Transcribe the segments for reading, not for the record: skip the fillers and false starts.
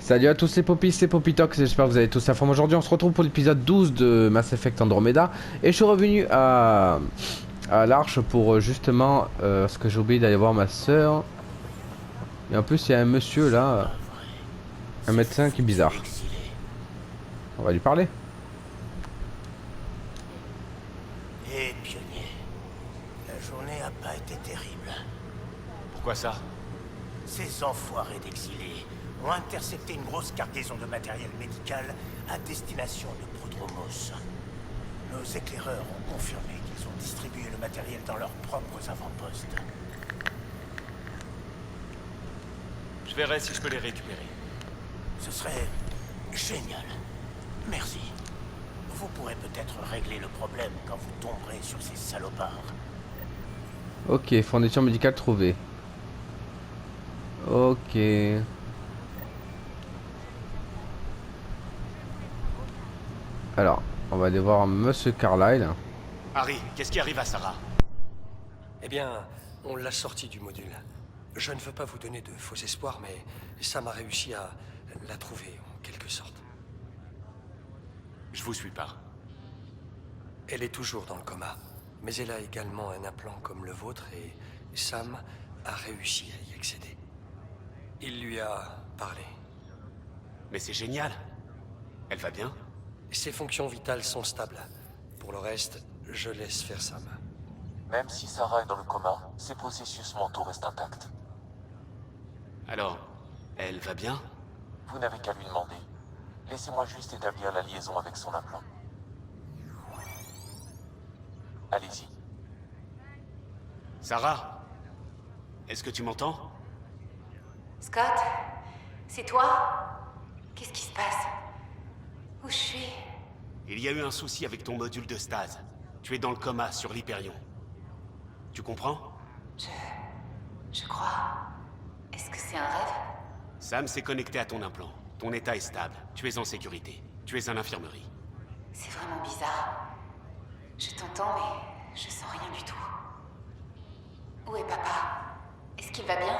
Salut à tous les popis, c'est Popitox, j'espère que vous allez tous la forme. Aujourd'hui on se retrouve pour l'épisode 12 de Mass Effect Andromeda. Et je suis revenu à l'Arche pour justement, parce que j'ai oublié d'aller voir ma soeur. Et en plus il y a un monsieur C'est là, pas vrai. un C'est médecin fou, qui est c'est bizarre. l'exilé. On va lui parler. Et pionnier, la journée a pas été terrible. Pourquoi ça? Ces enfoirés d'exilés ont intercepté une grosse cargaison de matériel médical à destination de Prodromos. Nos éclaireurs ont confirmé qu'ils ont distribué le matériel dans leurs propres avant-postes. Je verrai si je peux les récupérer. Ce serait génial. Merci. Vous pourrez peut-être régler le problème quand vous tomberez sur ces salopards. Ok, fourniture médicale trouvée. Ok. Alors, on va aller voir monsieur Carlyle. Harry, qu'est-ce qui arrive à Sarah? Eh bien, on l'a sorti du module. Je ne veux pas vous donner de faux espoirs, mais ça m'a réussi à la trouver, en quelque sorte. Je vous suis pas. Elle est toujours dans le coma, mais elle a également un implant comme le vôtre et Sam a réussi à y accéder. Il lui a parlé. Mais c'est génial. Elle va bien? Ses fonctions vitales sont stables. Pour le reste, je laisse faire Sam. Même si Sarah est dans le coma, ses processus mentaux restent intacts. Alors, elle va bien? Vous n'avez qu'à lui demander. Laissez-moi juste établir la liaison avec son implant. Allez-y. Sarah? Est-ce que tu m'entends? Scott, c'est toi? Qu'est-ce qui se passe? Où je suis? Il y a eu un souci avec ton module de stase. Tu es dans le coma sur l'Hyperion. Tu comprends? Je crois. Est-ce que c'est un rêve? Sam s'est connecté à ton implant. Ton état est stable. Tu es en sécurité. Tu es à l'infirmerie. C'est vraiment bizarre. Je t'entends, mais je sens rien du tout. Où est papa? Est-ce qu'il va bien?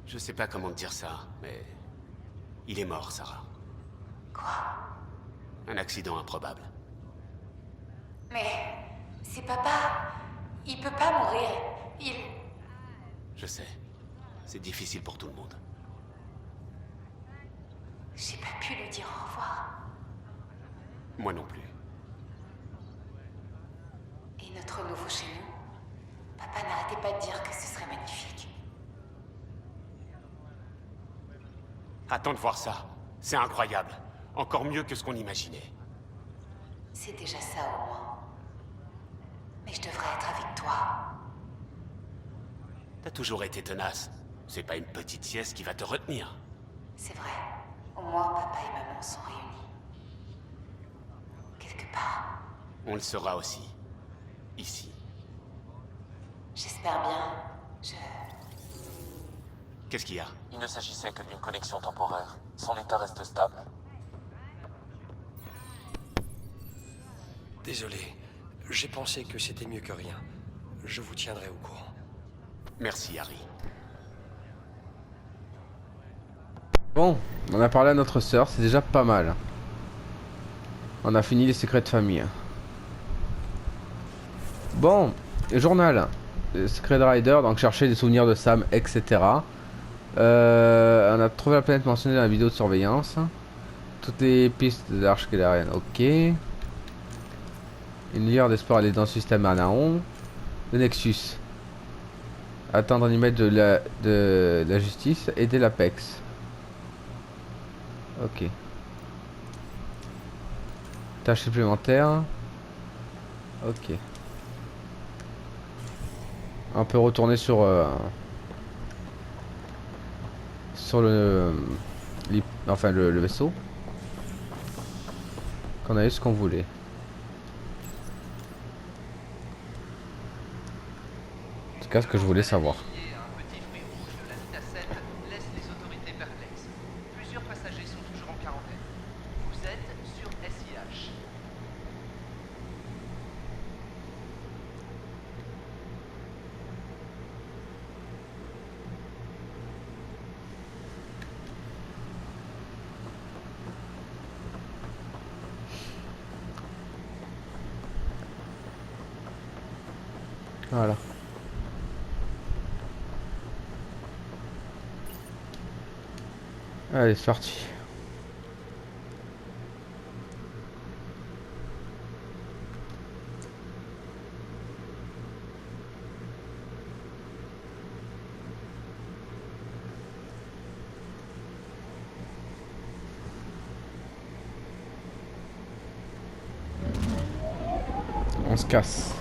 Je sais pas comment te dire ça, mais... il est mort, Sarah. Quoi? Un accident improbable. Mais c'est papa. Il peut pas mourir. Il... Je sais. C'est difficile pour tout le monde. J'ai pas pu lui dire au revoir. Moi non plus. Et notre nouveau chez nous? Papa n'arrêtait pas de dire que ce serait magnifique. Attends de voir ça. C'est incroyable. Encore mieux que ce qu'on imaginait. C'est déjà ça au moins. Mais je devrais être avec toi. T'as toujours été tenace. C'est pas une petite sieste qui va te retenir. C'est vrai. Au moins papa et maman sont réunis. Quelque part. On le sera aussi. Ici. J'espère bien. Qu'est-ce qu'il y a? Il ne s'agissait que d'une connexion temporaire. Son état reste stable. Désolé, j'ai pensé que c'était mieux que rien. Je vous tiendrai au courant. Merci, Harry. Bon, on a parlé à notre soeur, c'est déjà pas mal. On a fini les secrets de famille. Bon, journal. Secret de Rider, donc chercher des souvenirs de Sam, etc. On a trouvé la planète mentionnée dans la vidéo de surveillance. Toutes les pistes de l'arche kélérienne, ok. Une lueur d'espoir, elle est dans le système Anaon. Le Nexus. Attendre un email de la justice. Aider l'Apex. Ok. Tâche supplémentaire. Ok. On peut retourner sur le vaisseau. Qu'on a eu ce qu'on voulait. En tout cas, ce que je voulais savoir. Un petit fruit rouge de la Nita 7 laisse les autorités perplexes. Plusieurs passagers sont toujours en quarantaine. Vous êtes sur SIH. Voilà. Allez, c'est parti. On se casse.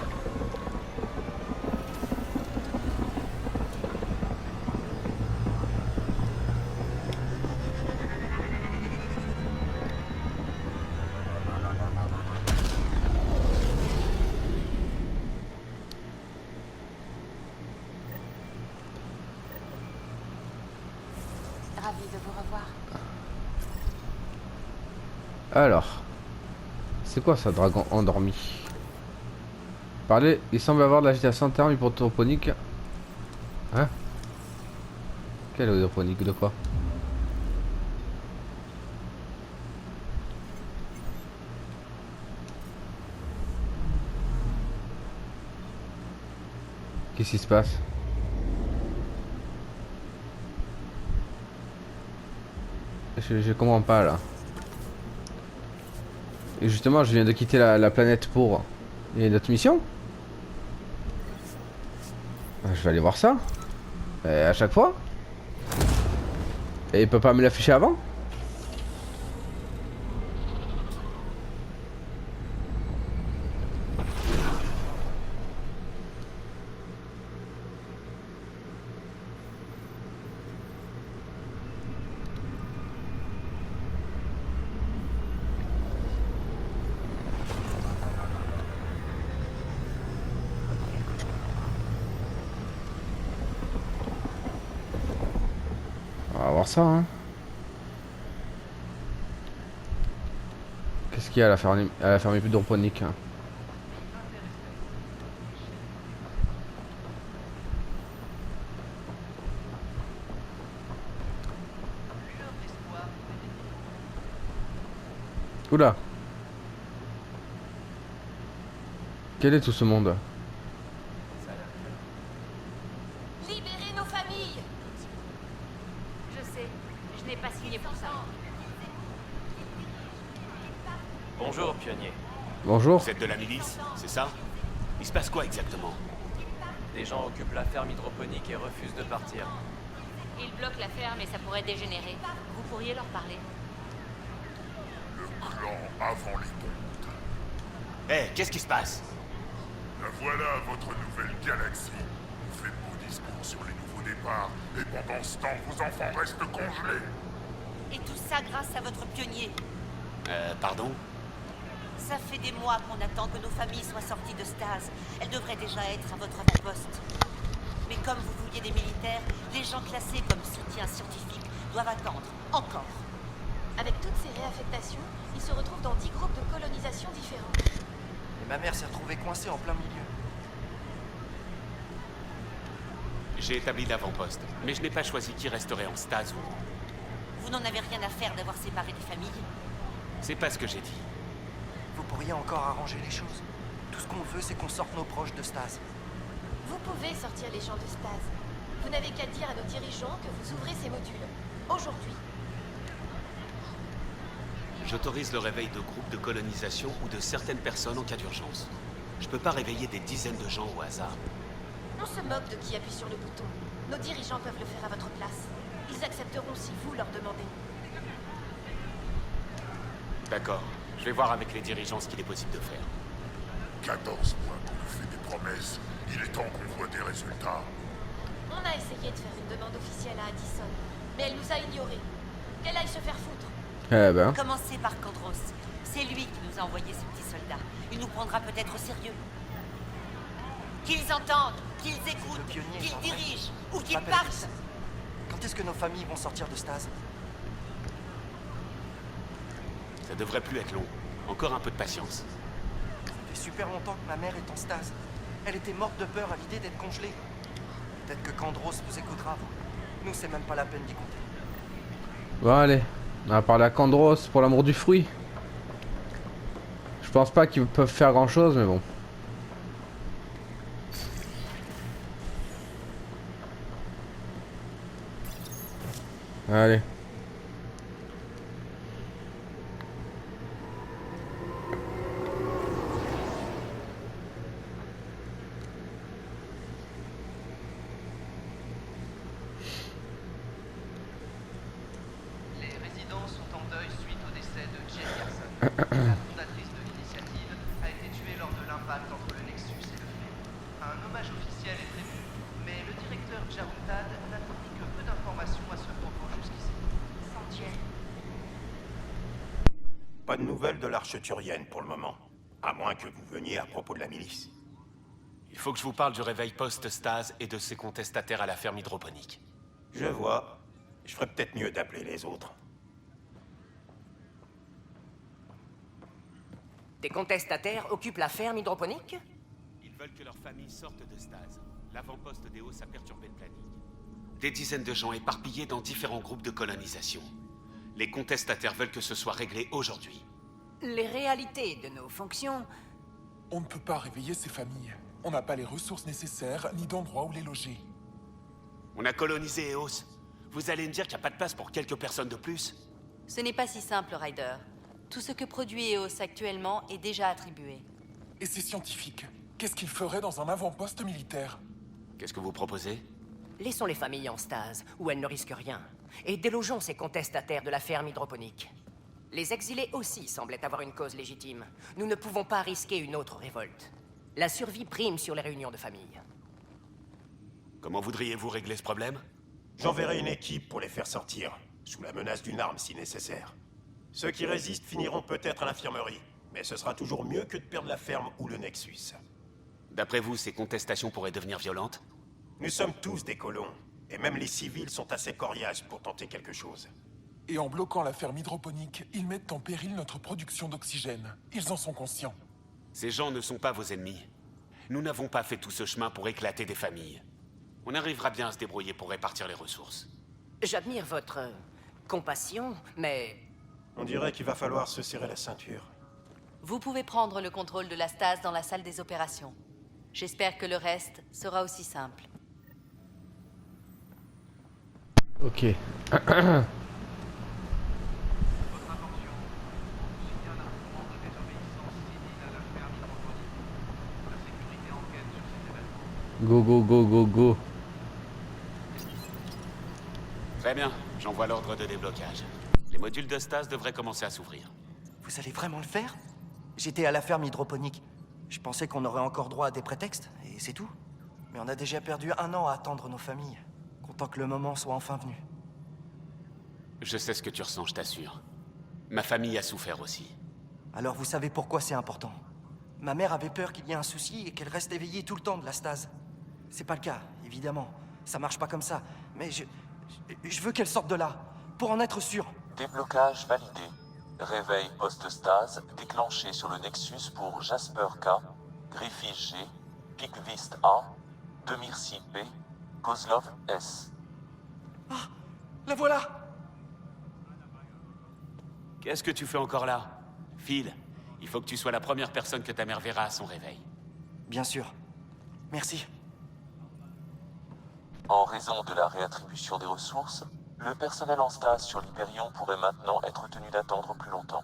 Ravie de vous revoir. Alors. C'est quoi ça, dragon endormi? Parler, il semble avoir de l'agitation interne hydroponique. Hein? Quelle hydroponique de quoi? Qu'est-ce qui se passe? Je comprends pas là. Et justement, je viens de quitter la planète pour... Il y a une autre mission? Je vais aller voir ça. Et à chaque fois? Et il peut pas me l'afficher avant? On va voir ça, hein. Qu'est-ce qu'il y a à la ferme hydroponique, hein? Oula. Quel est tout ce monde? Libérez nos familles! Je sais, je n'ai pas signé pour ça. Bonjour, pionnier. Bonjour. Vous êtes de la milice, c'est ça? Il se passe quoi exactement? Des gens occupent la ferme hydroponique et refusent de partir. Ils bloquent la ferme et ça pourrait dégénérer. Vous pourriez leur parler. Le clan avant les pontes. Hé, qu'est-ce qui se passe? La voilà, votre nouvelle galaxie. Vous faites beau discours sur les nouveaux départs, et pendant ce temps, vos enfants restent congelés. Et tout ça grâce à votre pionnier. Pardon? Ça fait des mois qu'on attend que nos familles soient sorties de stase. Elles devraient déjà être à votre avant-poste. Mais comme vous vouliez des militaires, les gens classés comme soutien scientifique doivent attendre encore. Avec toutes ces réaffectations, ils se retrouvent dans 10 groupes de colonisation différents. Et ma mère s'est retrouvée coincée en plein milieu. J'ai établi l'avant-poste, mais je n'ai pas choisi qui resterait en stase ou... Vous n'en avez rien à faire d'avoir séparé des familles. C'est pas ce que j'ai dit. Vous pourriez encore arranger les choses. Tout ce qu'on veut, c'est qu'on sorte nos proches de stase. Vous pouvez sortir les gens de stase. Vous n'avez qu'à dire à nos dirigeants que vous ouvrez ces modules. Aujourd'hui. J'autorise le réveil de groupes de colonisation ou de certaines personnes en cas d'urgence. Je peux pas réveiller des dizaines de gens au hasard. On se moque de qui appuie sur le bouton. Nos dirigeants peuvent le faire à votre place. Ils accepteront si vous leur demandez. D'accord. Je vais voir avec les dirigeants ce qu'il est possible de faire. 14 mois qu'on nous fait des promesses. Il est temps qu'on voit des résultats. On a essayé de faire une demande officielle à Addison, mais elle nous a ignorés. Qu'elle aille se faire foutre. Eh ben. Commencez par Kandros. C'est lui qui nous a envoyé ces petits soldats. Il nous prendra peut-être au sérieux. Qu'ils entendent, qu'ils écoutent, Le pionnier, qu'ils en vrai. dirigent ou Je qu'ils m'appelle partent. Chris. Quand est-ce que nos familles vont sortir de stase? Ça devrait plus être long. Encore un peu de patience. Ça fait super longtemps que ma mère est en stase. Elle était morte de peur à l'idée d'être congelée. Peut-être que Kandros vous écoutera, vous. Nous, c'est même pas la peine d'y compter. Bon, allez. On va parler à Kandros pour l'amour du fruit. Je pense pas qu'ils peuvent faire grand chose, mais bon. Allez. Les résidents sont en deuil suite au décès de Jane Garson. La fondatrice de l'initiative a été tuée lors de l'impact entre le Nexus et le fleuve. Un hommage officiel est prévu, mais le directeur Jaruntad n'a fourni que peu d'informations à ce propos jusqu'ici. Sans Jane. Pas de nouvelles de l'arche turienne pour le moment. À moins que vous veniez à propos de la milice. Il faut que je vous parle du réveil post-stase et de ses contestataires à la ferme hydroponique. Je vois. Je ferais peut-être mieux d'appeler les autres. Des contestataires occupent la ferme hydroponique? Ils veulent que leur famille sorte de stase. L'avant-poste d'Eos a perturbé le planning. Des dizaines de gens éparpillés dans différents groupes de colonisation. Les contestataires veulent que ce soit réglé aujourd'hui. Les réalités de nos fonctions... On ne peut pas réveiller ces familles. On n'a pas les ressources nécessaires, ni d'endroit où les loger. On a colonisé Eos. Vous allez me dire qu'il n'y a pas de place pour quelques personnes de plus? Ce n'est pas si simple, Ryder. Tout ce que produit EOS actuellement est déjà attribué. Et ces scientifiques, qu'est-ce qu'ils feraient dans un avant-poste militaire? Qu'est-ce que vous proposez? Laissons les familles en stase, où elles ne risquent rien. Et délogeons ces contestataires de la ferme hydroponique. Les exilés aussi semblaient avoir une cause légitime. Nous ne pouvons pas risquer une autre révolte. La survie prime sur les réunions de famille. Comment voudriez-vous régler ce problème? J'enverrai une équipe pour les faire sortir, sous la menace d'une arme si nécessaire. Ceux qui résistent finiront peut-être à l'infirmerie, mais ce sera toujours mieux que de perdre la ferme ou le Nexus. D'après vous, ces contestations pourraient devenir violentes? Nous sommes tous des colons, et même les civils sont assez coriaces pour tenter quelque chose. Et en bloquant la ferme hydroponique, ils mettent en péril notre production d'oxygène. Ils en sont conscients. Ces gens ne sont pas vos ennemis. Nous n'avons pas fait tout ce chemin pour éclater des familles. On arrivera bien à se débrouiller pour répartir les ressources. J'admire votre compassion, mais... On dirait qu'il va falloir se serrer la ceinture. Vous pouvez prendre le contrôle de la stase dans la salle des opérations. J'espère que le reste sera aussi simple. Ok. Go, go, go, go, go. Très bien, j'envoie l'ordre de déblocage. Les modules de stase devraient commencer à s'ouvrir. Vous allez vraiment le faire? J'étais à la ferme hydroponique. Je pensais qu'on aurait encore droit à des prétextes, et c'est tout. Mais on a déjà perdu 1 an à attendre nos familles. Content que le moment soit enfin venu. Je sais ce que tu ressens, je t'assure. Ma famille a souffert aussi. Alors vous savez pourquoi c'est important. Ma mère avait peur qu'il y ait un souci et qu'elle reste éveillée tout le temps de la stase. C'est pas le cas, évidemment. Ça marche pas comme ça. Mais je veux qu'elle sorte de là, pour en être sûr. Déblocage validé. Réveil post-stase déclenché sur le Nexus pour Jasper K, Griffith G, Picvist A, Demirci P, Kozlov S. Ah, la voilà! Qu'est-ce que tu fais encore là? Phil, il faut que tu sois la première personne que ta mère verra à son réveil. Bien sûr. Merci. En raison de la réattribution des ressources, le personnel en stase sur l'Hyperion pourrait maintenant être tenu d'attendre plus longtemps.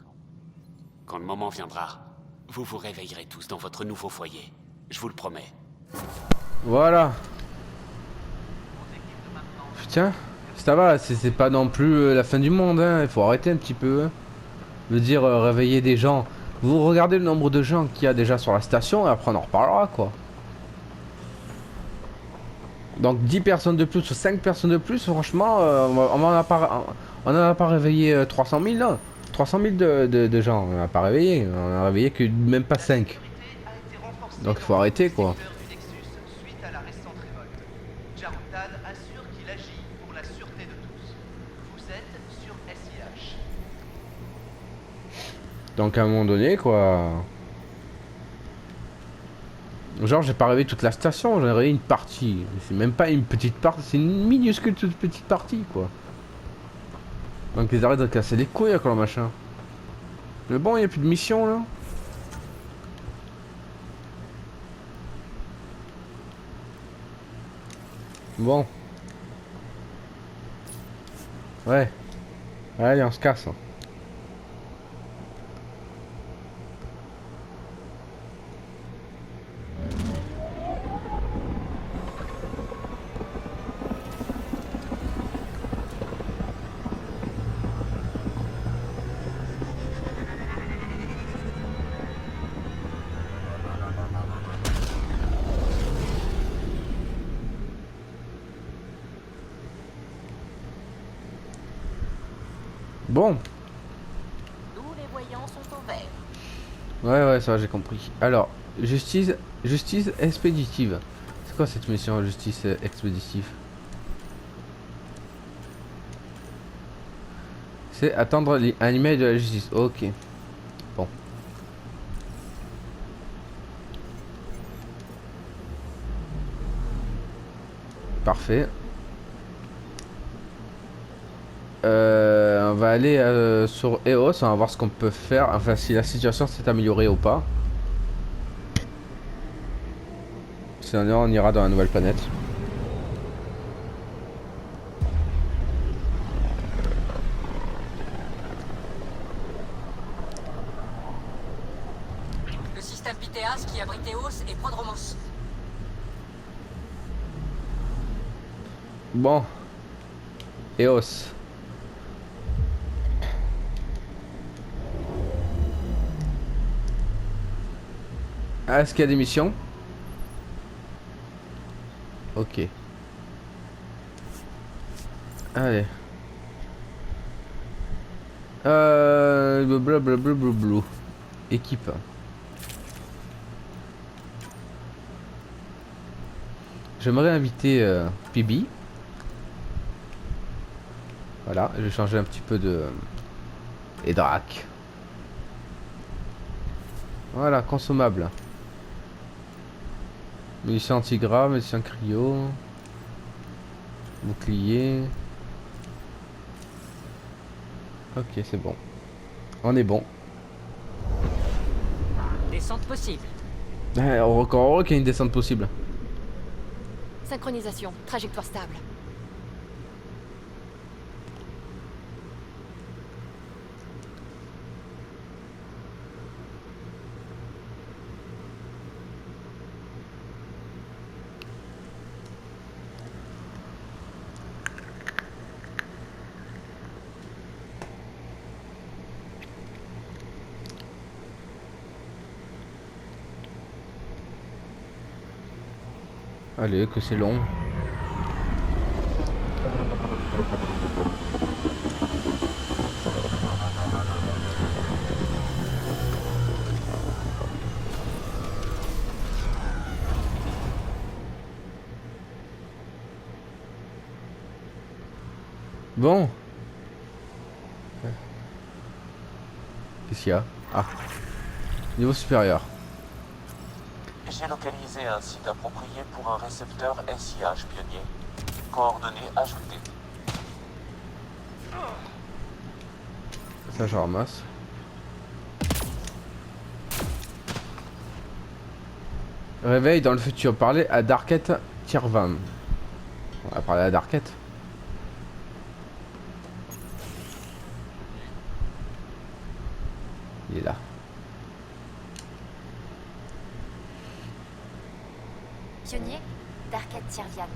Quand le moment viendra, vous vous réveillerez tous dans votre nouveau foyer. Je vous le promets. Voilà. Putain, ça va, c'est pas non plus la fin du monde, hein. Il faut arrêter un petit peu. Hein. Me dire réveiller des gens. Vous regardez le nombre de gens qu'il y a déjà sur la station et après on en reparlera quoi. Donc 10 personnes de plus ou 5 personnes de plus, franchement, on en a pas réveillé 300 000 là. 300 000 de gens, on en a pas réveillé. On a réveillé que même pas 5. Donc il faut arrêter quoi. Suite à la récente révolte, Jaruntad assure qu'il agit pour la sûreté de tous. Vous êtes sur SIH. Donc à un moment donné quoi. Genre j'ai pas réveillé toute la station, j'ai réveillé une partie. C'est même pas une petite partie, c'est une minuscule toute petite partie quoi. Donc ils arrêtent de casser les couilles avec leur machin. Mais bon, il n'y a plus de mission là. Bon. Ouais. Allez, on se casse. Bon. Tous les voyants sont au vert. Ouais, ça va, j'ai compris. Alors, justice expéditive. C'est quoi cette mission, justice expéditive? C'est attendre un email de la justice. Ok. Bon. Parfait. On va aller sur EOS, on va voir ce qu'on peut faire, enfin si la situation s'est améliorée ou pas. Sinon on ira dans la nouvelle planète. Le système Pythéas qui abrite Eos et Prodromos. Bon. EOS. Ah, est-ce qu'il y a des missions? Ok. Allez. Blablabla. Équipe. J'aimerais inviter Pibi. Voilà, je vais changer un petit peu de... Et Drac. Voilà, consommable. Munitions anti-gras, munitions cryo. Bouclier. Ok, c'est bon. On est bon. Descente possible. Encore qu'il y a une descente possible. Synchronisation, trajectoire stable. Allez, que c'est long. Bon. Qu'est-ce qu'il y a? Ah. Niveau supérieur. J'ai localisé un site approprié pour un récepteur SIH pionnier. Coordonnées ajoutées. Ça, je ramasse. Réveil dans le futur. Parler à Darket Tirvan. On va parler à Darket. Il est là. Pionnier, Darket Tirvian.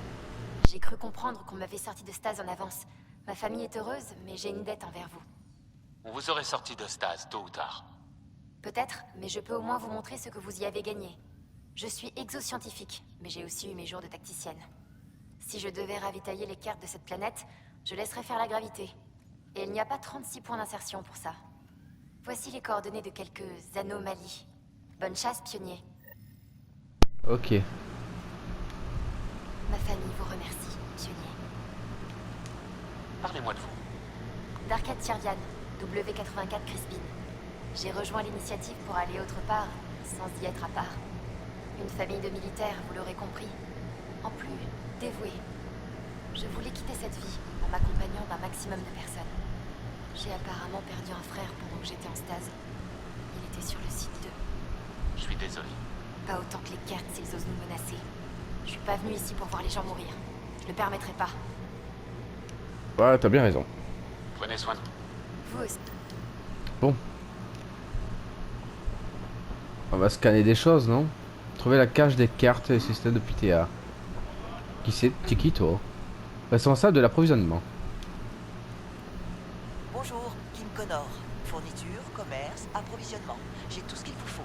J'ai cru comprendre qu'on m'avait sorti de Stase en avance. Ma famille est heureuse, mais j'ai une dette envers vous. On vous aurait sorti de Stase, tôt ou tard. Peut-être, mais je peux au moins vous montrer ce que vous y avez gagné. Je suis exoscientifique, mais j'ai aussi eu mes jours de tacticienne. Si je devais ravitailler les cartes de cette planète, je laisserais faire la gravité. Et il n'y a pas 36 points d'insertion pour ça. Voici les coordonnées de quelques anomalies. Bonne chasse, pionnier. Ok. Ma famille vous remercie, pionnier. Parlez-moi de vous. Darket Tirvian, W84 Crispin. J'ai rejoint l'initiative pour aller autre part, sans y être à part. Une famille de militaires, vous l'aurez compris. En plus, dévoués. Je voulais quitter cette vie en m'accompagnant d'un maximum de personnes. J'ai apparemment perdu un frère pendant que j'étais en Stase. Il était sur le site 2. Je suis désolé. Pas autant que les cartes s'ils osent nous menacer. Je suis pas venu ici pour voir les gens mourir. Je ne permettrai pas. Ouais, t'as bien raison. Prenez soin de Vous aussi. Bon. On va scanner des choses, non? Trouver la cache des cartes et systèmes de PTA. Qui c'est? C'est qui toi? Responsable de l'approvisionnement. Bonjour, Kim Connor. Fourniture, commerce, approvisionnement. J'ai tout ce qu'il vous faut.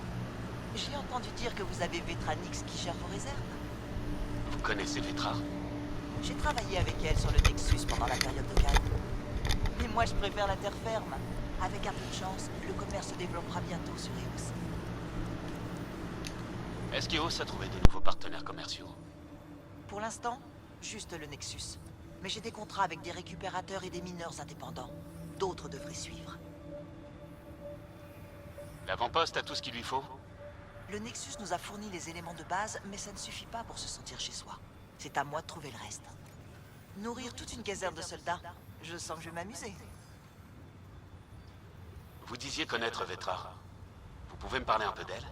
J'ai entendu dire que vous avez Vetranix qui gère vos réserves. Vous connaissez Vetra? J'ai travaillé avec elle sur le Nexus pendant la période de calme. Mais moi, je préfère la terre ferme. Avec un peu de chance, le commerce se développera bientôt sur Eos. Est-ce qu'EOS a trouvé de nouveaux partenaires commerciaux? Pour l'instant, juste le Nexus. Mais j'ai des contrats avec des récupérateurs et des mineurs indépendants. D'autres devraient suivre. L'avant-poste a tout ce qu'il lui faut? Le Nexus nous a fourni les éléments de base, mais ça ne suffit pas pour se sentir chez soi. C'est à moi de trouver le reste. Nourrir toute une caserne de soldats, je sens que je vais m'amuser. Vous disiez connaître Vetra. Vous pouvez me parler un peu d'elle?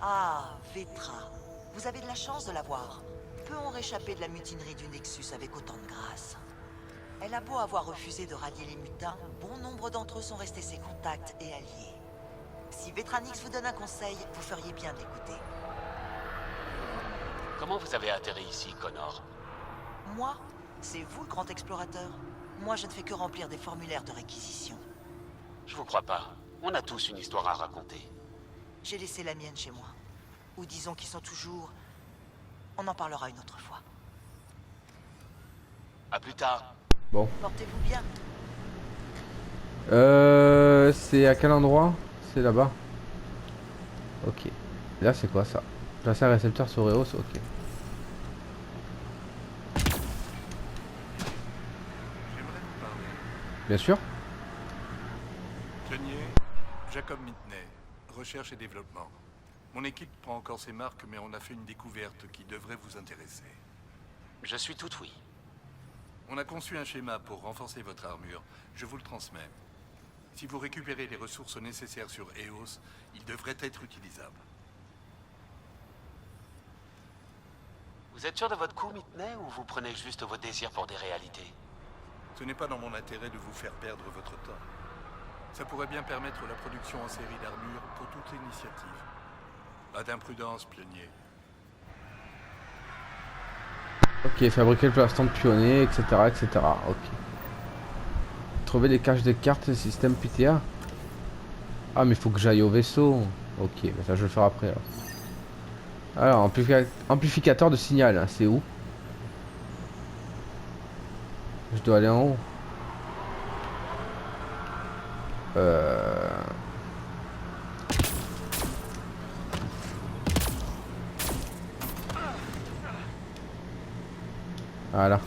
Ah, Vetra. Vous avez de la chance de la voir. Peu ont réchappé de la mutinerie du Nexus avec autant de grâce. Elle a beau avoir refusé de rallier les mutins, bon nombre d'entre eux sont restés ses contacts et alliés. Si Vetranix vous donne un conseil, vous feriez bien de l'écouter. Comment vous avez atterri ici, Connor? Moi, c'est vous le grand explorateur. Moi, je ne fais que remplir des formulaires de réquisition. Je vous crois pas. On a tous une histoire à raconter. J'ai laissé la mienne chez moi. Ou disons qu'ils sont toujours... On en parlera une autre fois. À plus tard. Bon. Portez-vous bien. C'est à quel endroit? C'est là-bas. Ok. Là, c'est quoi ça? Placer un récepteur sur Eos, ok. J'aimerais vous parler. Bien sûr. Pionnier, Jacob Mitney, recherche et développement. Mon équipe prend encore ses marques, mais on a fait une découverte qui devrait vous intéresser. Je suis tout oui. On a conçu un schéma pour renforcer votre armure. Je vous le transmets. Si vous récupérez les ressources nécessaires sur Eos, il devrait être utilisable. Vous êtes sûr de votre coup, Mitney, ou vous prenez juste vos désirs pour des réalités? Ce n'est pas dans mon intérêt de vous faire perdre votre temps. Ça pourrait bien permettre la production en série d'armure pour toute l'initiative. Pas d'imprudence, pionnier. Ok, fabriquer le plaston de pionnier, etc., etc. Ok. Trouver les caches des cartes et système PTA. Ah, mais il faut que j'aille au vaisseau. Ok, bah ça je vais le faire après. Alors, amplificateur de signal, hein, c'est où? Je dois aller en haut. Voilà.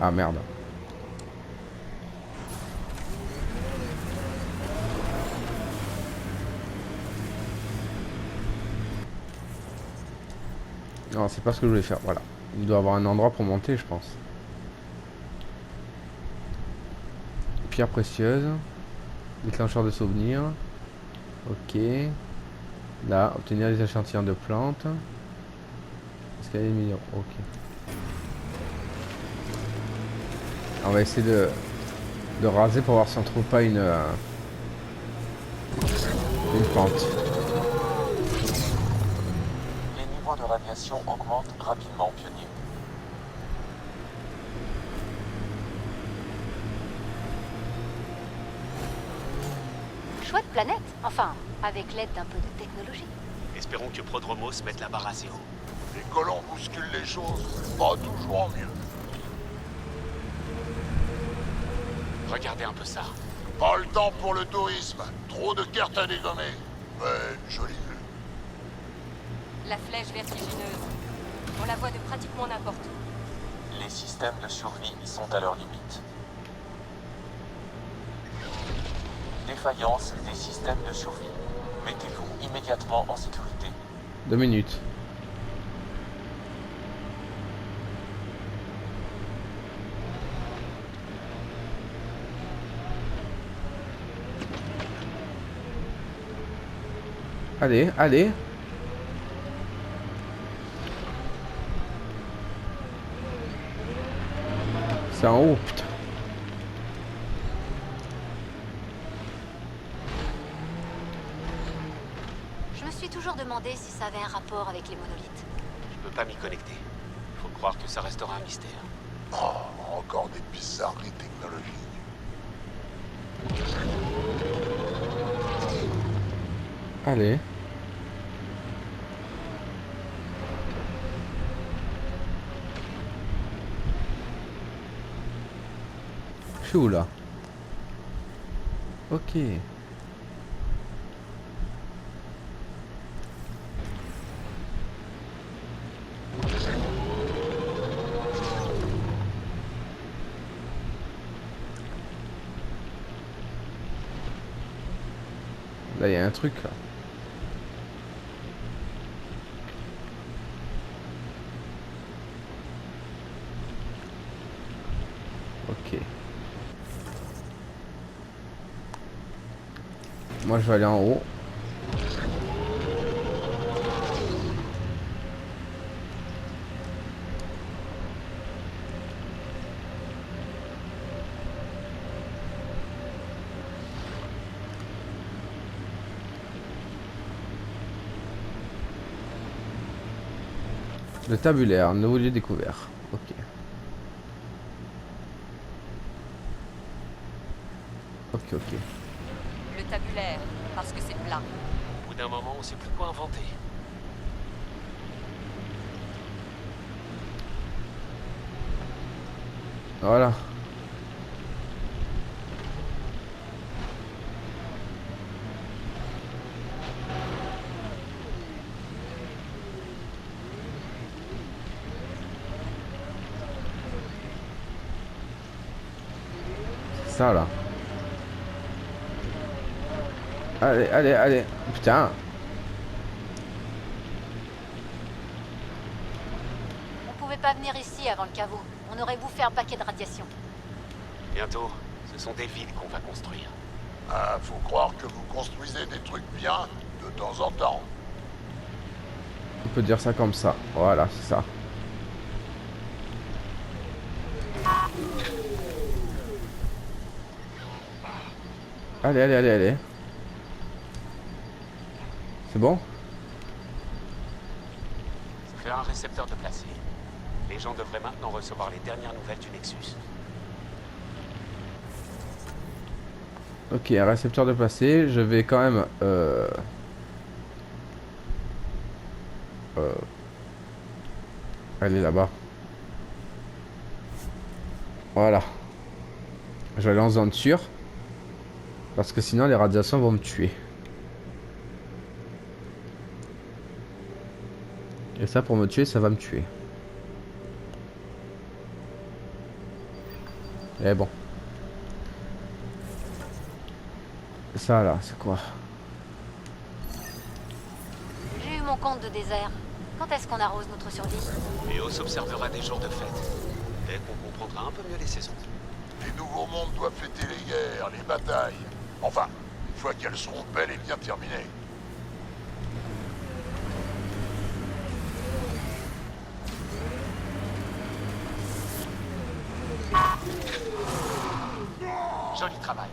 Ah merde. Non, c'est pas ce que je voulais faire, voilà. Il doit avoir un endroit pour monter, je pense. Pierre précieuse. Déclencheur de souvenirs. Ok. Là, obtenir les échantillons de plantes. Escalier millions, ok. On va essayer de raser pour voir si on trouve pas une plante. Les niveaux de radiation augmentent rapidement, pionnier. Chouette planète, enfin, avec l'aide d'un peu de technologie. Espérons que Prodromos mette la barre à zéro. Les colons bousculent les choses, pas toujours mieux. Regardez un peu ça. Pas le temps pour le tourisme, trop de cartes à dégommer. Mais une jolie vue. La flèche vertigineuse. On la voit de pratiquement n'importe où. Les systèmes de survie sont à leur limite. Défaillance des systèmes de survie. Mettez-vous immédiatement en sécurité. 2 minutes. Allez, allez. C'est en haut, putain. Je me suis toujours demandé si ça avait un rapport avec les monolithes. Je peux pas m'y connecter. Faut croire que ça restera un mystère. Oh, encore des bizarreries technologiques. Allez. Je suis où là? Ok. Là, il y a un truc là. Ok. Moi, je vais aller en haut. Le tabulaire, nouveau lieu découvert. Ok. Ok, ok. Le tabulaire, parce que c'est plat. Au bout d'un moment, on sait plus quoi inventer. Voilà. C'est ça là. Allez, allez, allez. Putain. On pouvait pas venir ici avant le caveau. On aurait bouffé un paquet de radiation. Bientôt, ce sont des villes qu'on va construire. Ah, faut croire que vous construisez des trucs bien de temps en temps. On peut dire ça comme ça. Voilà, c'est ça. Allez, allez, allez, allez. C'est bon? Faire un récepteur de placé. Les gens devraient maintenant recevoir les dernières nouvelles du Nexus. Ok, un récepteur de placé. Je vais quand même... aller là-bas. Voilà. Je vais aller en zone sûre. Parce que sinon les radiations vont me tuer. Et ça, pour me tuer, ça va me tuer. Et bon. Ça là, c'est quoi? J'ai eu mon compte de désert. Quand est-ce qu'on arrose notre survie? Léos observera des jours de fête. Dès qu'on comprendra un peu mieux les saisons. Les nouveaux mondes doivent fêter les guerres, les batailles. Enfin, une fois qu'elles seront bel et bien terminées. Joli travail.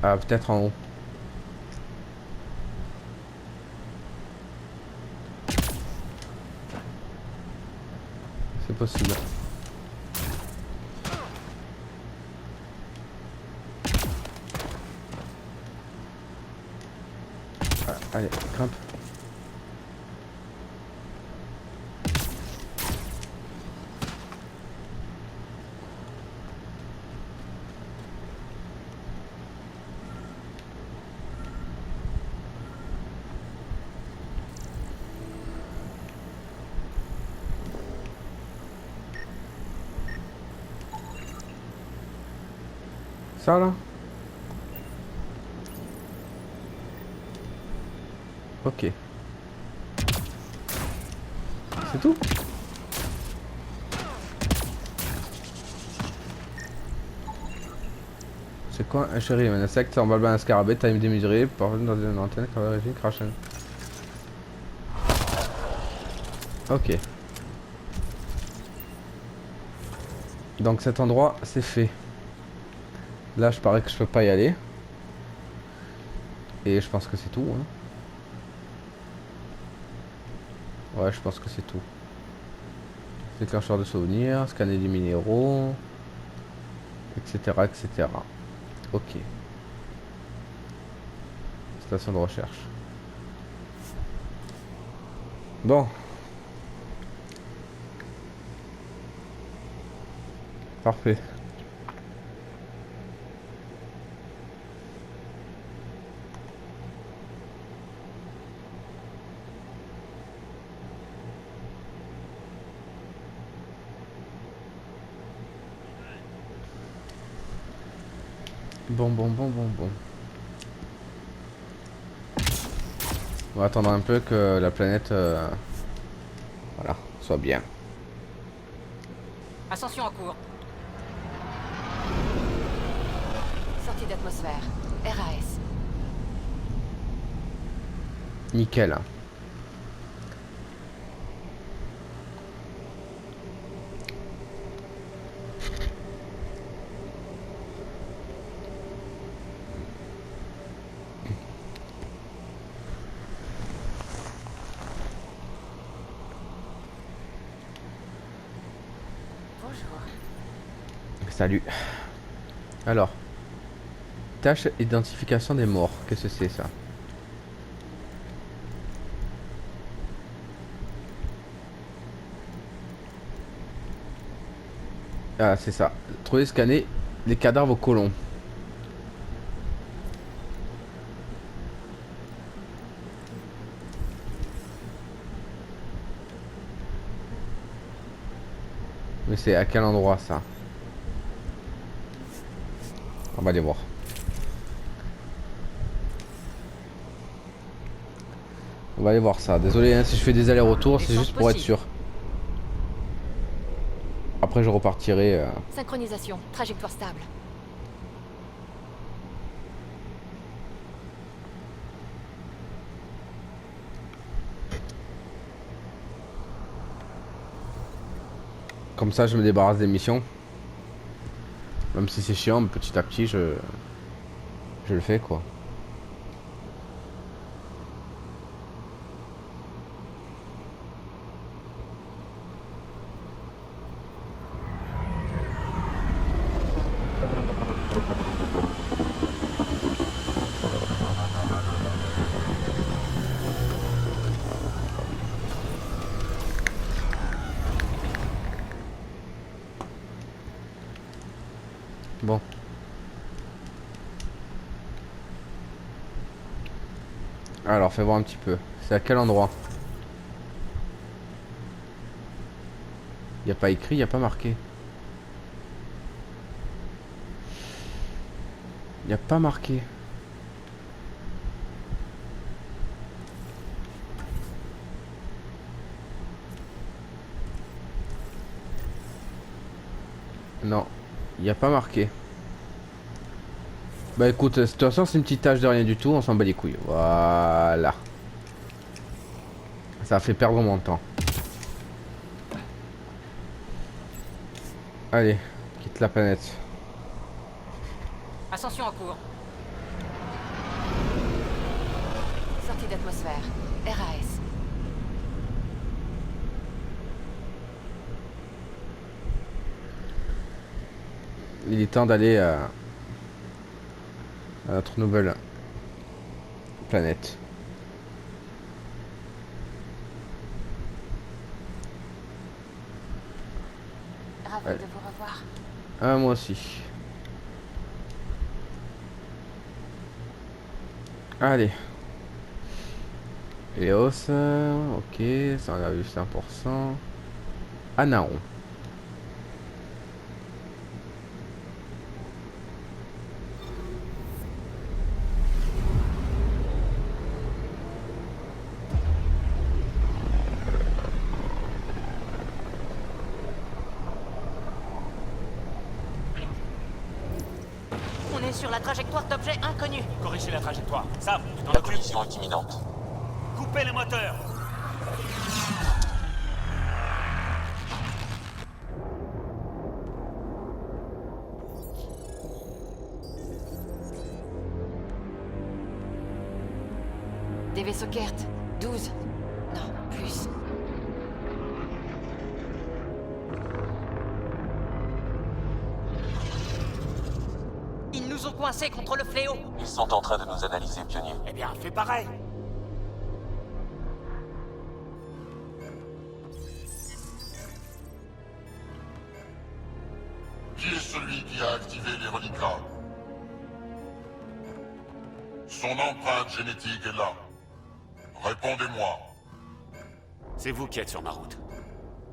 Ah, peut-être en haut. C'est possible. Ah, allez, grimpe. Ça là? Ok. C'est tout? C'est quoi un chéri? Un insecte en balbin un scarabée, taille démesurée, parvenu dans une antenne, régime, crachin. Ok. Donc cet endroit, c'est fait. Là, je parie que je peux pas y aller. Et je pense que c'est tout. Hein. Ouais, je pense que c'est tout. Déclencheur de souvenirs, scanner des minéraux, etc. etc. Ok. Station de recherche. Bon. Parfait. Bon. On va attendre un peu que la planète voilà, soit bien. Ascension en cours. Sortie d'atmosphère. RAS. Nickel. Salut. Alors. Tâche identification des morts. Qu'est-ce que c'est ça? Ah, c'est ça. Trouver, scanner les cadavres colons. Mais c'est à quel endroit ça? On va aller voir. On va aller voir ça. Désolé hein, si je fais des allers-retours, c'est juste pour être sûr. Après je repartirai. Synchronisation, trajectoire stable. Comme ça je me débarrasse des missions. Même si c'est chiant, mais petit à petit je le fais quoi. Bon. Alors, fais voir un petit peu. C'est à quel endroit? Il n'y a pas écrit, il n'y a pas marqué. Il n'y a pas marqué. Non, il n'y a pas marqué. Bah écoute, de toute façon c'est une petite tâche de rien du tout, on s'en bat les couilles. Voilà. Ça a fait perdre mon temps. Allez, quitte la planète. Ascension en cours. Sortie d'atmosphère. RAS. Il est temps d'aller à notre nouvelle planète. Ravi Ouais. de vous revoir. Ah, moi aussi. Allez. Léos, ok, ça on a vu 100%. Anaon. est sur la trajectoire d'objets inconnus. Corrigez la trajectoire. Sam, tu t'en La occupes. collision est imminente. Coupez les moteurs. Des vaisseaux Kert. 12. Non, plus. Ils nous ont coincés contre le fléau. Ils sont en train de nous analyser, pionnier. Eh bien, fais pareil. Qui est celui qui a activé les reliquats? Son empreinte génétique est là. Répondez-moi. C'est vous qui êtes sur ma route.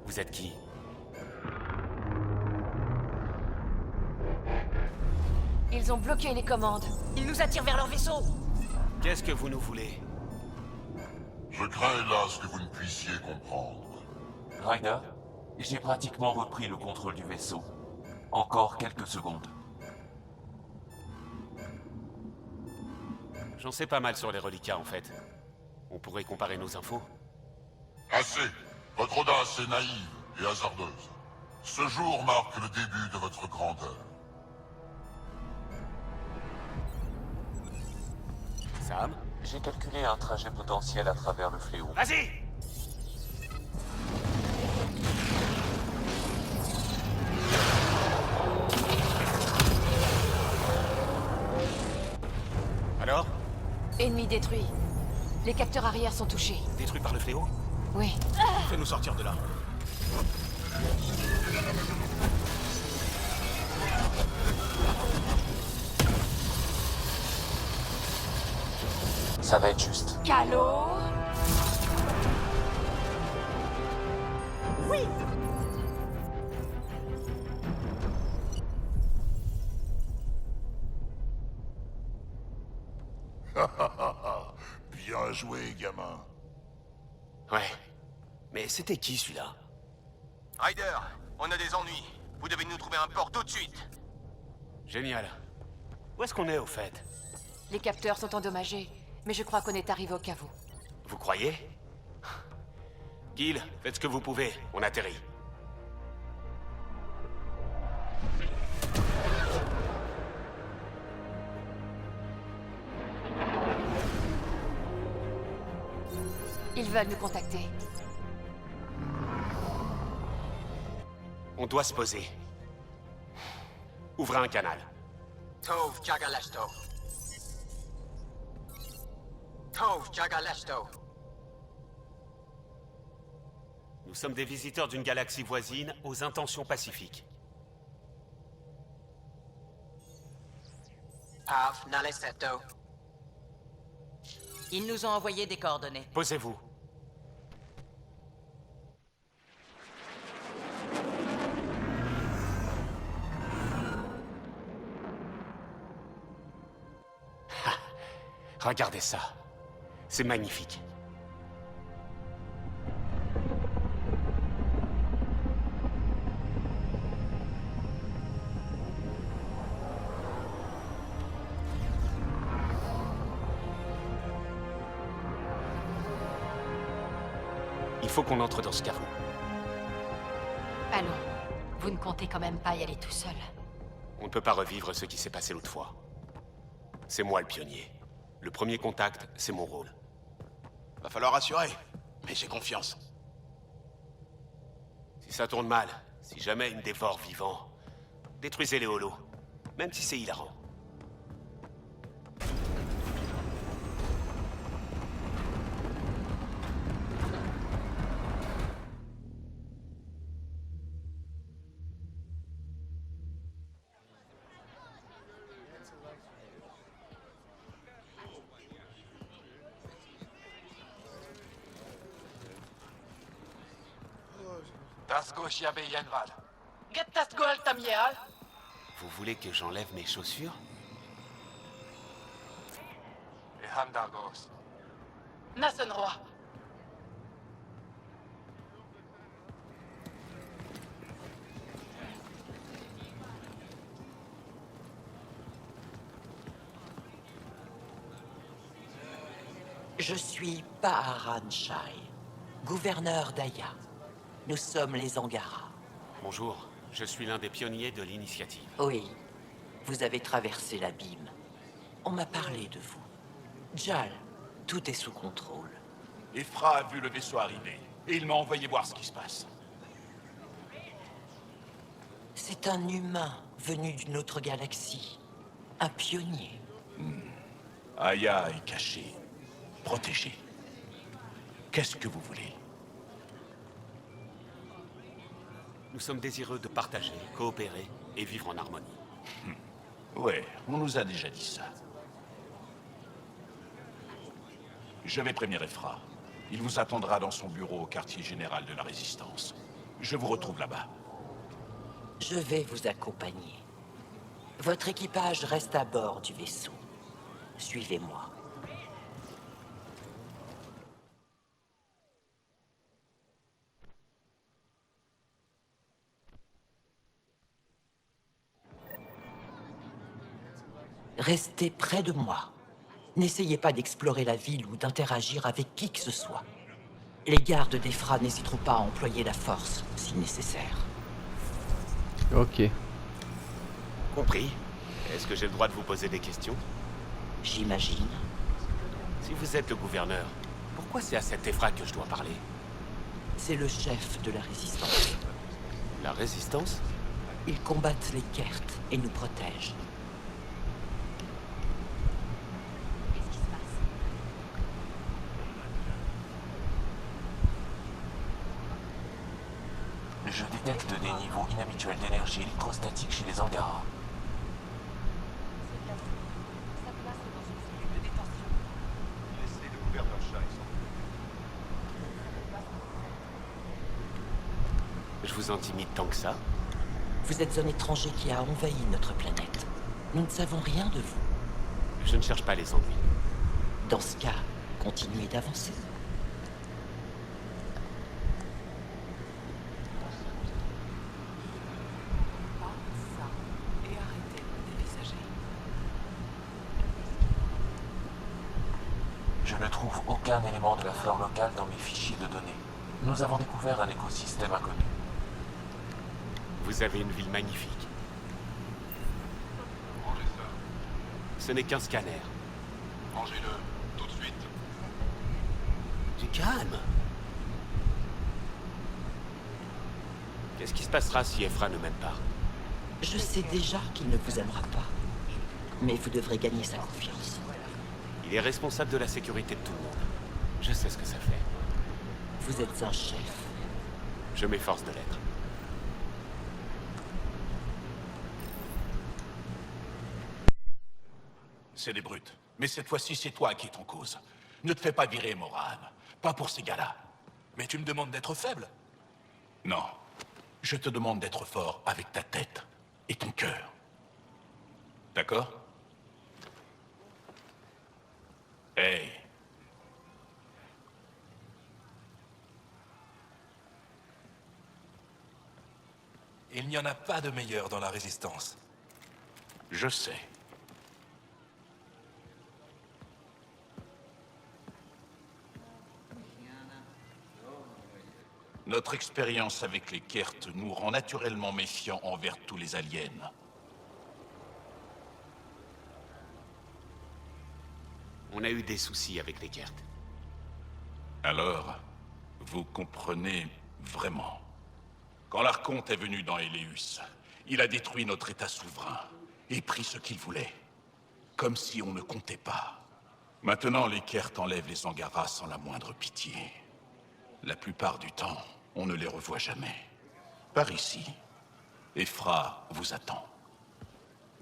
Vous êtes qui? Ils ont bloqué les commandes. Ils nous attirent vers leur vaisseau. Qu'est-ce que vous nous voulez? Je crains hélas que vous ne puissiez comprendre. Ryder, j'ai pratiquement repris le contrôle du vaisseau. Encore quelques secondes. J'en sais pas mal sur les reliquats, en fait. On pourrait comparer nos infos. Assez. Votre audace est naïve et hasardeuse. Ce jour marque le début de votre grandeur. Sam? J'ai calculé un trajet potentiel à travers le fléau. Vas-y! Alors? Ennemi détruit. Les capteurs arrière sont touchés. Détruit par le fléau? Oui. Fais-nous sortir de là. Ça va être juste. Calo. Oui. Bien joué, gamin. Ouais. Mais c'était qui, celui-là? Ryder, on a des ennuis. Vous devez nous trouver un port tout de suite. Génial. Où est-ce qu'on est, au fait? Les capteurs sont endommagés, mais je crois qu'on est arrivé au caveau. Vous croyez? Gil, faites ce que vous pouvez. On atterrit. Ils veulent nous contacter. On doit se poser. Ouvrez un canal. Tov Jagalashto. Tov Jagalashto. Nous sommes des visiteurs d'une galaxie voisine aux intentions pacifiques. Pav Naleseto. Ils nous ont envoyé des coordonnées. Posez-vous. Ha! Regardez ça. C'est magnifique. Il faut qu'on entre dans ce caveau. Allons. Vous ne comptez quand même pas y aller tout seul. On ne peut pas revivre ce qui s'est passé l'autre fois. C'est moi le pionnier. Le premier contact, c'est mon rôle. Va falloir assurer, mais j'ai confiance. Si ça tourne mal, si jamais ils me dévorent vivant, détruisez les holos, même si c'est hilarant. Vous voulez que j'enlève mes chaussures? Nassenroi. Je suis Paharan Shai, gouverneur d'Aya. Nous sommes les Angara. Bonjour, je suis l'un des pionniers de l'initiative. Oui, vous avez traversé l'abîme. On m'a parlé de vous. Jal, tout est sous contrôle. Ephra a vu le vaisseau arriver, et il m'a envoyé voir ce qui se passe. C'est un humain venu d'une autre galaxie. Un pionnier. Aya est cachée, protégée. Qu'est-ce que vous voulez? Nous sommes désireux de partager, coopérer et vivre en harmonie. Ouais, on nous a déjà dit ça. Je vais prévenir Ephra. Il vous attendra dans son bureau au quartier général de la Résistance. Je vous retrouve là-bas. Je vais vous accompagner. Votre équipage reste à bord du vaisseau. Suivez-moi. Restez près de moi. N'essayez pas d'explorer la ville ou d'interagir avec qui que ce soit. Les gardes d'Ephra n'hésiteront pas à employer la force, si nécessaire. Ok. Compris. Est-ce que j'ai le droit de vous poser des questions? J'imagine. Si vous êtes le gouverneur, pourquoi c'est à cet Ephra que je dois parler? C'est le chef de la Résistance. La Résistance? Ils combattent les Kert et nous protègent. Je détecte des niveaux inhabituels d'énergie électrostatique chez les Angara. Laissez le gouverneur Shai Je vous intimide tant que ça? Vous êtes un étranger qui a envahi notre planète. Nous ne savons rien de vous. Je ne cherche pas les ennuis. Dans ce cas, continuez d'avancer. Je ne trouve aucun élément de la flore locale dans mes fichiers de données. Nous avons découvert un écosystème inconnu. Vous avez une ville magnifique. Rangez ça. Ce n'est qu'un scanner. Rangez-le, tout de suite. Du calme. Qu'est-ce qui se passera si Ephra ne m'aime pas? Je sais déjà qu'il ne vous aimera pas. Mais vous devrez gagner sa confiance. Il est responsable de la sécurité de tout le monde. Je sais ce que ça fait. Vous êtes un chef. Je m'efforce de l'être. C'est des brutes. Mais cette fois-ci, c'est toi qui es en cause. Ne te fais pas virer, Moran. Pas pour ces gars-là. Mais tu me demandes d'être faible? Non. Je te demande d'être fort avec ta tête et ton cœur. D'accord? Hey. Il n'y en a pas de meilleur dans la Résistance. Je sais. Notre expérience avec les Kert nous rend naturellement méfiants envers tous les aliens. On a eu des soucis avec les Kert. Alors, vous comprenez vraiment. Quand l'Archonte est venu dans Eleus, il a détruit notre État souverain et pris ce qu'il voulait. Comme si on ne comptait pas. Maintenant, les Kert enlèvent les Angara sans la moindre pitié. La plupart du temps, on ne les revoit jamais. Par ici, Ephra vous attend.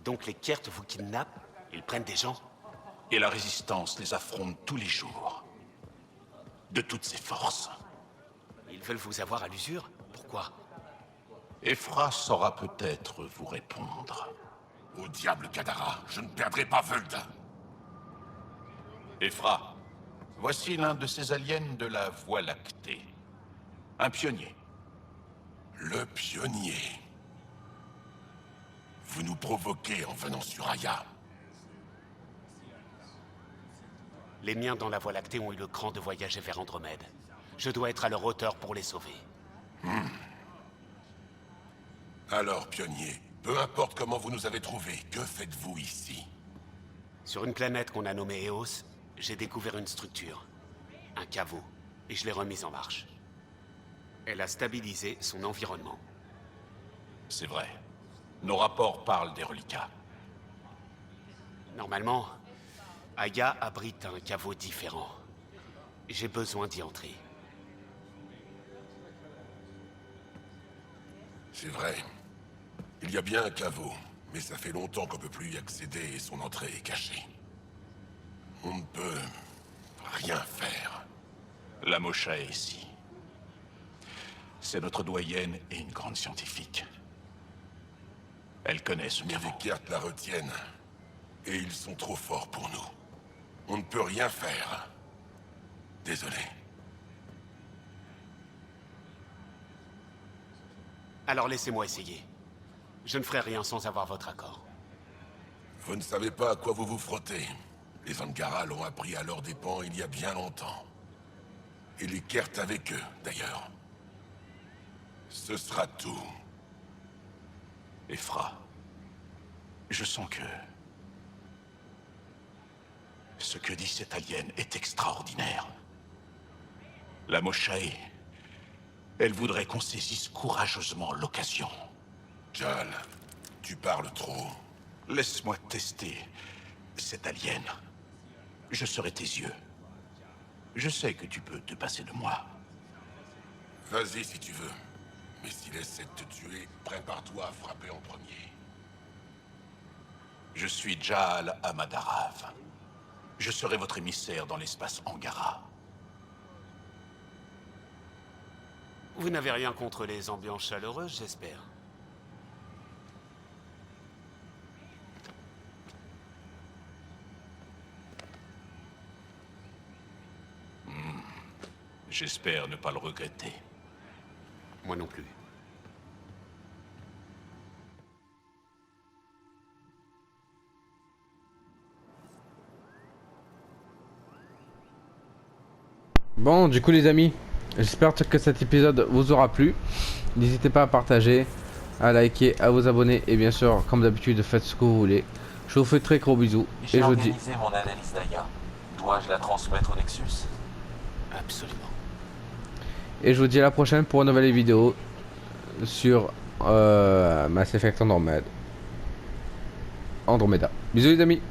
Donc les Kert vous kidnappent? Ils prennent des gens? Et la Résistance les affronte tous les jours. De toutes ses forces. Ils veulent vous avoir à l'usure? Pourquoi? Ephra saura peut-être vous répondre. Au diable, Kadara, je ne perdrai pas Völda. Ephra, voici l'un de ces aliens de la Voie lactée. Un pionnier. Le pionnier. Vous nous provoquez en venant sur Aya. Les miens dans la Voie lactée ont eu le cran de voyager vers Andromède. Je dois être à leur hauteur pour les sauver. Alors, pionnier, peu importe comment vous nous avez trouvés, que faites-vous ici? Sur une planète qu'on a nommée Eos, j'ai découvert une structure. Un caveau. Et je l'ai remise en marche. Elle a stabilisé son environnement. C'est vrai. Nos rapports parlent des reliquats. Normalement, Aya abrite un caveau différent. J'ai besoin d'y entrer. C'est vrai. Il y a bien un caveau, mais ça fait longtemps qu'on peut plus y accéder et son entrée est cachée. On ne peut rien faire. La Mosha est ici. C'est notre doyenne et une grande scientifique. Elle connaît ce caveau. Les cartes la retiennent. Et ils sont trop forts pour nous. On ne peut rien faire. Désolé. Alors laissez-moi essayer. Je ne ferai rien sans avoir votre accord. Vous ne savez pas à quoi vous vous frottez. Les Angara l'ont appris à leurs dépens il y a bien longtemps. Et les Kert avec eux, d'ailleurs. Ce sera tout. Ephra, je sens que... ce que dit cette alien est extraordinaire. La Moshae, elle voudrait qu'on saisisse courageusement l'occasion. Jal, tu parles trop. Laisse-moi tester cette alien. Je serai tes yeux. Je sais que tu peux te passer de moi. Vas-y si tu veux. Mais s'il essaie de te tuer, prépare-toi à frapper en premier. Je suis Jaal Amadarav. Je serai votre émissaire dans l'espace Angara. Vous n'avez rien contre les ambiances chaleureuses, j'espère. J'espère ne pas le regretter. Moi non plus. Bon, du coup les amis, j'espère que cet épisode vous aura plu. N'hésitez pas à partager, à liker, à vous abonner et bien sûr, comme d'habitude, faites ce que vous voulez. Je vous fais très gros bisous et je vous dis... J'ai organisé mon analyse d'Aya. Dois-je la transmettre au Nexus? Absolument. Et je vous dis à la prochaine pour une nouvelle vidéo sur Mass Effect Andromeda. Bisous les amis.